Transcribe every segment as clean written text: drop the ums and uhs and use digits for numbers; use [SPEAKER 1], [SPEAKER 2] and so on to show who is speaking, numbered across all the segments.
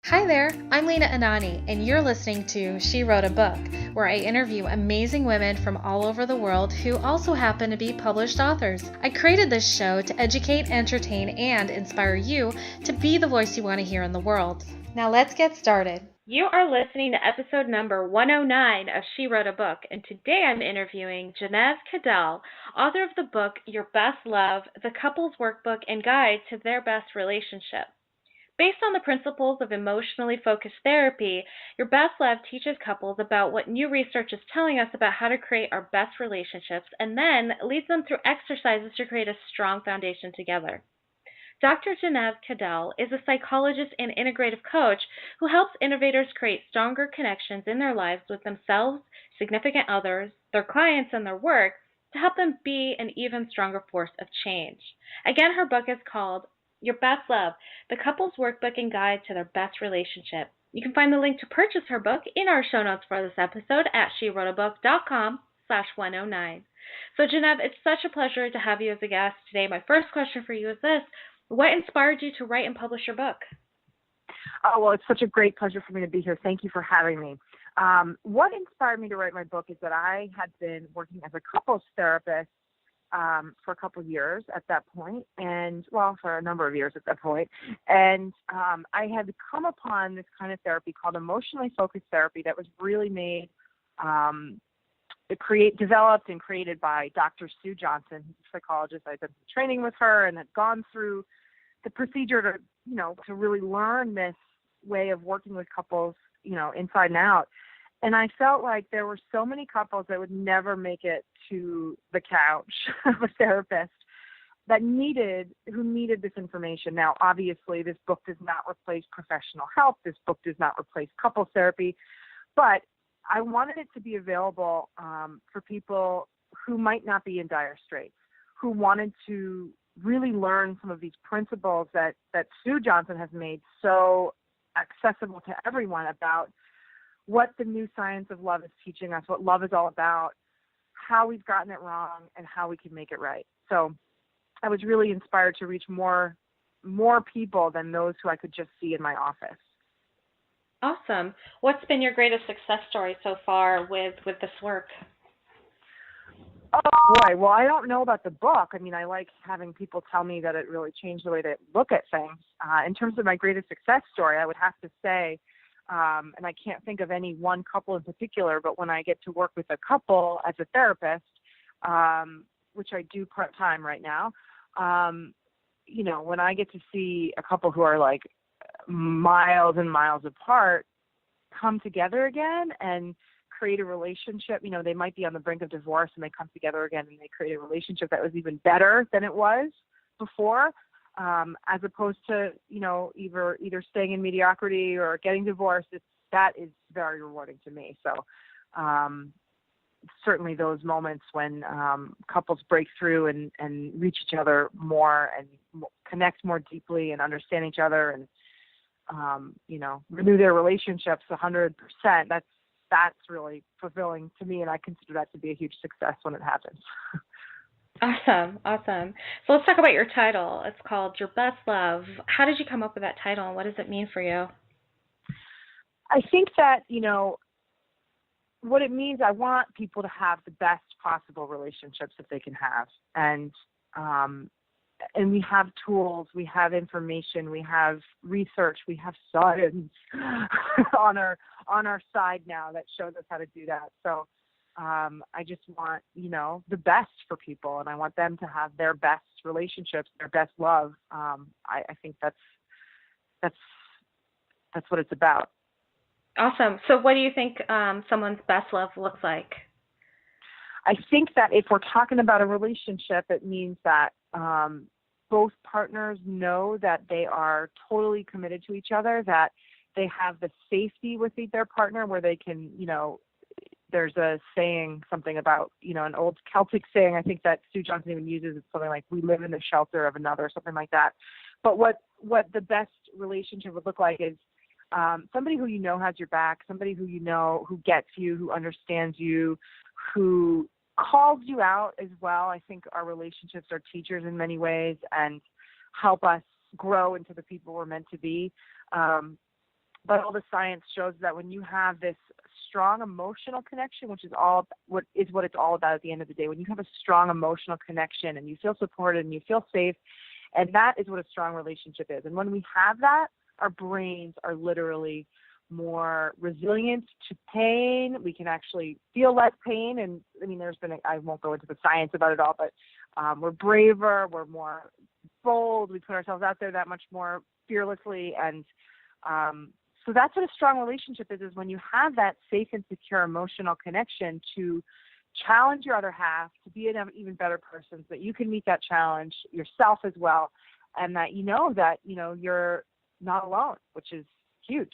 [SPEAKER 1] Hi there, I'm Lena Anani, and you're listening to She Wrote a Book, where I interview amazing women from all over the world who also happen to be published authors. I created this show to educate, entertain, and inspire you to be the voice you want to hear in the world. Now let's get started. You are listening to episode number 109 of She Wrote a Book, and today I'm interviewing Jenev Caddell, author of the book Your Best Love, the Couples Workbook and Guide to Their Best Relationship. Based on the principles of emotionally focused therapy, Your Best Love teaches couples about what new research is telling us about how to create our best relationships and then leads them through exercises to create a strong foundation together. Dr. Jenev Caddell is a psychologist and integrative coach who helps innovators create stronger connections in their lives with themselves, significant others, their clients, and their work to help them be an even stronger force of change. Again, her book is called Your Best Love, the Couples Workbook and Guide to Their Best Relationship. You can find the link to purchase her book in our show notes for this episode at SheWroteABook.com/109. So, Jenev, it's such a pleasure to have you as a guest today. My first question for you is this: what inspired you to write and publish your book?
[SPEAKER 2] Oh, well, it's such a great pleasure for me to be here. Thank you for having me. What inspired me to write my book is that I had been working as a couples therapist for a couple of years at that point, and well, for a number of years at that point. And I had come upon this kind of therapy called emotionally focused therapy that was really made, developed and created by Dr. Sue Johnson, who's a psychologist. I'd done some training with her and had gone through the procedure to really learn this way of working with couples, inside and out. And I felt like there were so many couples that would never make it to the couch of a therapist who needed this information. Now, obviously, this book does not replace professional help. This book does not replace couples therapy, but I wanted it to be available for people who might not be in dire straits, who wanted to really learn some of these principles that Sue Johnson has made so accessible to everyone about what the new science of love is teaching us, what love is all about, how we've gotten it wrong, and how we can make it right. So I was really inspired to reach more people than those who I could just see in my office.
[SPEAKER 1] Awesome. What's been your greatest success story so far with this work?
[SPEAKER 2] Oh, boy. Well, I don't know about the book. I mean, I like having people tell me that it really changed the way they look at things. In terms of my greatest success story, I would have to say, and I can't think of any one couple in particular, but when I get to work with a couple as a therapist, which I do part-time right now, when I get to see a couple who are like miles and miles apart come together again and create a relationship. They might be on the brink of divorce and they come together again and they create a relationship that was even better than it was before, as opposed to, either staying in mediocrity or getting divorced. That is very rewarding to me. So certainly those moments when couples break through and reach each other more and connect more deeply and understand each other and, renew their relationships 100%, that's really fulfilling to me, and I consider that to be a huge success when it happens.
[SPEAKER 1] Awesome. So let's talk about your title. It's called Your Best Love. How did you come up with that title, and what does it mean for you?
[SPEAKER 2] I think that, what it means, I want people to have the best possible relationships that they can have. And we have tools, we have information, we have research, we have science on our side now that shows us how to do that. So I just want, the best for people, and I want them to have their best relationships, their best love. I think that's what it's about.
[SPEAKER 1] Awesome. So what do you think someone's best love looks like?
[SPEAKER 2] I think that if we're talking about a relationship, it means that both partners know that they are totally committed to each other, that they have the safety with their partner where they can, there's a saying, something about, an old Celtic saying, I think that Sue Johnson even uses, it's something like, we live in the shelter of another, something like that. But what the best relationship would look like is somebody who has your back, somebody who who gets you, who understands you, who calls you out as well. I think our relationships are teachers in many ways and help us grow into the people we're meant to be. But all the science shows that when you have this strong emotional connection, which is what it's all about at the end of the day, when you have a strong emotional connection and you feel supported and you feel safe, and that is what a strong relationship is. And when we have that, our brains are literally more resilient to pain. We can actually feel less pain. And I mean, I won't go into the science about it all, but we're braver, we're more bold, we put ourselves out there that much more fearlessly. And so that's what a strong relationship is when you have that safe and secure emotional connection to challenge your other half, to be an even better person, so that you can meet that challenge yourself as well, and that you're not alone, which is huge.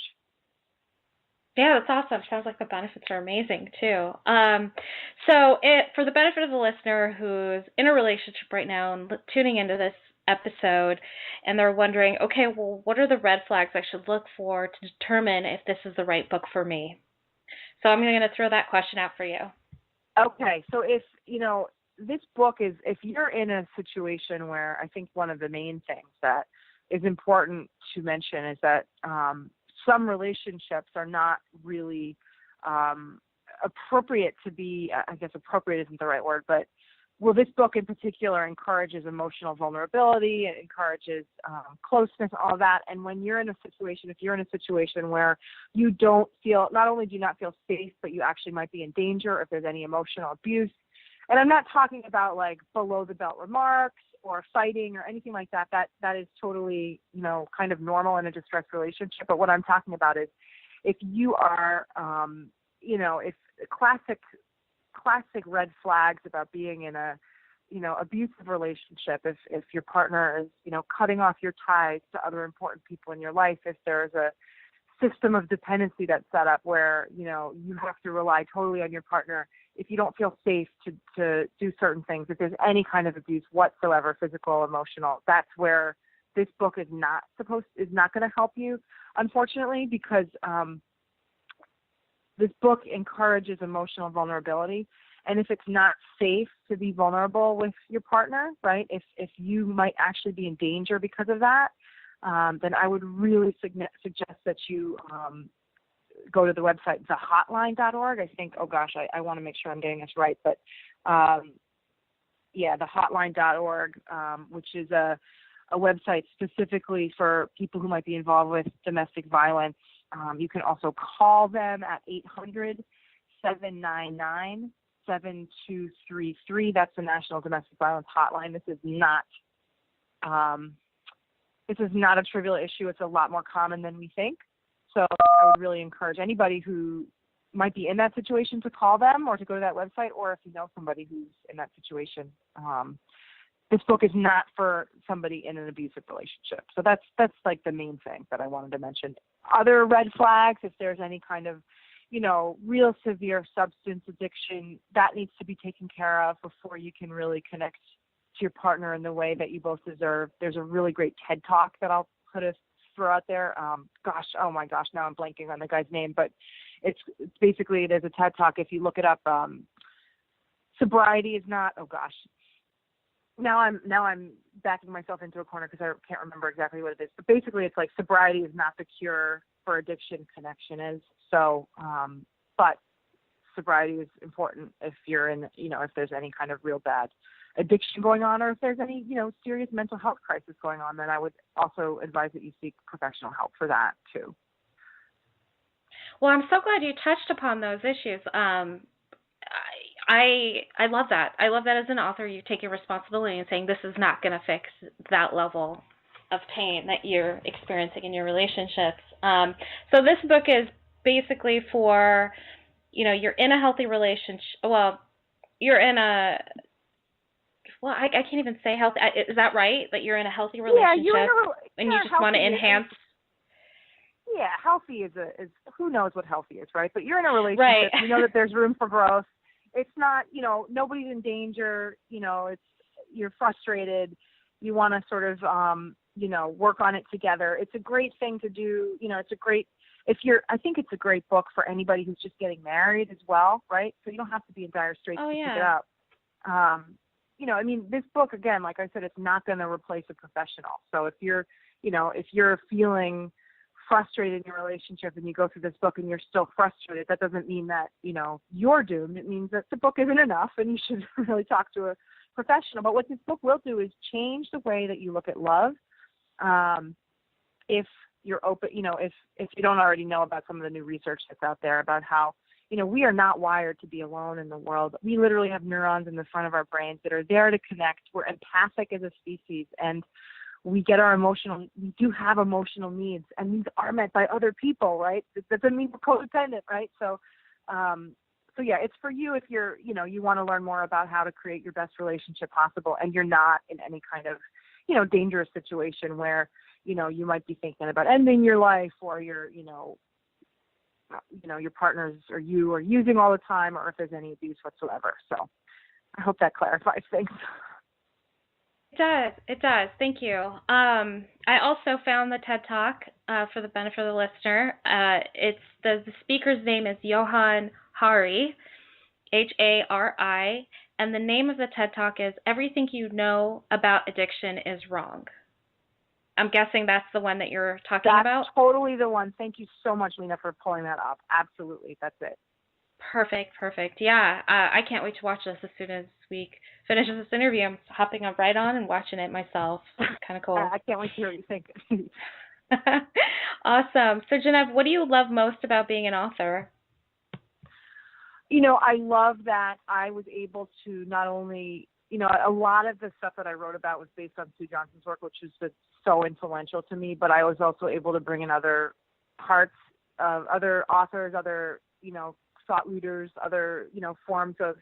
[SPEAKER 1] Yeah, that's awesome. Sounds like the benefits are amazing too. For the benefit of the listener who's in a relationship right now and tuning into this episode, and they're wondering, okay, well, what are the red flags I should look for to determine if this is the right book for me? So I'm going to throw that question out for you.
[SPEAKER 2] Okay, so if this book is, if you're in a situation where, I think one of the main things that is important to mention is that some relationships are not really appropriate to be, I guess appropriate isn't the right word, but this book in particular encourages emotional vulnerability, it encourages closeness, all that. And when you're in a situation, if you're in a situation where you not only do you not feel safe, but you actually might be in danger if there's any emotional abuse. And I'm not talking about like below the belt remarks or fighting or anything like that. That is totally, kind of normal in a distressed relationship. But what I'm talking about is if you are, if classic red flags about being in a, abusive relationship, if your partner is, cutting off your ties to other important people in your life, if there's a system of dependency that's set up where, you have to rely totally on your partner, if you don't feel safe to do certain things, if there's any kind of abuse whatsoever, physical, emotional, that's where this book is not going to help you, unfortunately, because this book encourages emotional vulnerability. And if it's not safe to be vulnerable with your partner, right, if you might actually be in danger because of that, then I would really suggest that you go to the website, thehotline.org. I think, I want to make sure I'm getting this right, but thehotline.org, which is a website specifically for people who might be involved with domestic violence. You can also call them at 800-799-7233. That's the National Domestic Violence Hotline. This is not a trivial issue. It's a lot more common than we think. So I would really encourage anybody who might be in that situation to call them or to go to that website, or if you know somebody who's in that situation. This book is not for somebody in an abusive relationship. So that's like the main thing that I wanted to mention. Other red flags, if there's any kind of, real severe substance addiction, that needs to be taken care of before you can really connect to your partner in the way that you both deserve. There's a really great TED Talk that I'll throw out there. Now I'm blanking on the guy's name, but it's basically, there's a TED Talk. If you look it up, sobriety is not, Now I'm backing myself into a corner because I can't remember exactly what it is. But basically, it's like sobriety is not the cure for addiction. Connection is. So, but sobriety is important if you're in, if there's any kind of real bad addiction going on, or if there's any, serious mental health crisis going on, then I would also advise that you seek professional help for that too.
[SPEAKER 1] Well, I'm so glad you touched upon those issues. I love that. I love that as an author, you take your responsibility and saying this is not going to fix that level of pain that you're experiencing in your relationships. So this book is basically for, you're in a healthy relationship. Well, you're in a, I can't even say healthy. Is that right? That you're in a healthy relationship and you just want to enhance?
[SPEAKER 2] Yeah, healthy is who knows what healthy is, right? But you're in a relationship. Right. You know that there's room for growth. It's not, nobody's in danger. You're frustrated. You want to sort of, work on it together. It's a great thing to do. I think it's a great book for anybody who's just getting married as well, right? So you don't have to be in dire straits to pick it up. This book, again, like I said, it's not going to replace a professional. So if you're feeling frustrated in your relationship and you go through this book and you're still frustrated, that doesn't mean that, you're doomed. It means that the book isn't enough and you should really talk to a professional. But what this book will do is change the way that you look at love. If you're open, if you don't already know about some of the new research that's out there about how, we are not wired to be alone in the world. We literally have neurons in the front of our brains that are there to connect. We're empathic as a species, and we do have emotional needs, and these are met by other people, right? That doesn't mean we're codependent, right? So yeah, it's for you if you're, you want to learn more about how to create your best relationship possible, and you're not in any kind of, dangerous situation where, you might be thinking about ending your life, or your partners or you are using all the time, or if there's any abuse whatsoever. So I hope that clarifies things.
[SPEAKER 1] It does. Thank you. I also found the TED Talk for the benefit of the listener. It's the speaker's name is Johann Hari, Hari, and the name of the TED Talk is Everything You Know About Addiction Is Wrong. I'm guessing that's the one that you're talking about?
[SPEAKER 2] That's totally the one. Thank you so much, Lena, for pulling that up. Absolutely. That's it.
[SPEAKER 1] Perfect. Yeah. I can't wait to watch this as soon as we finish this interview. I'm hopping up right on and watching it myself. It's kind of cool.
[SPEAKER 2] I can't wait to hear what you think.
[SPEAKER 1] Awesome. So, Jenev, what do you love most about being an author?
[SPEAKER 2] I love that I was able to not only, a lot of the stuff that I wrote about was based on Sue Johnson's work, which has been so influential to me, but I was also able to bring in other parts of other authors, other, thought leaders, other, forms of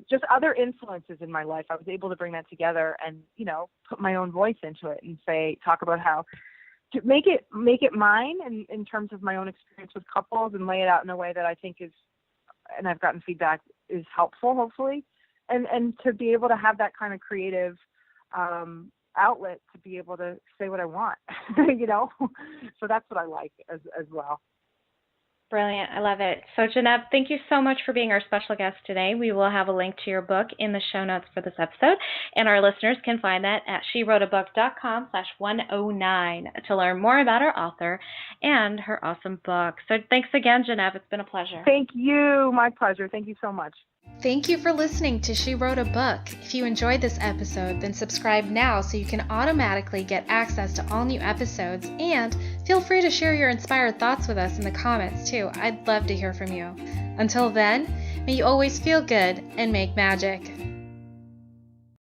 [SPEAKER 2] just other influences in my life. I was able to bring that together and, put my own voice into it and talk about how to make it mine in terms of my own experience with couples, and lay it out in a way that I think is, and I've gotten feedback, is helpful, hopefully. And to be able to have that kind of creative outlet to be able to say what I want, So that's what I like as well.
[SPEAKER 1] Brilliant. I love it. So, Jenev, thank you so much for being our special guest today. We will have a link to your book in the show notes for this episode, and our listeners can find that at SheWroteABook.com/109 to learn more about our author and her awesome book. So thanks again, Jenev. It's been a pleasure.
[SPEAKER 2] Thank you. My pleasure. Thank you so much.
[SPEAKER 1] Thank you for listening to She Wrote a Book. If you enjoyed this episode, then subscribe now so you can automatically get access to all new episodes, and feel free to share your inspired thoughts with us in the comments too. I'd love to hear from you. Until then, may you always feel good and make magic.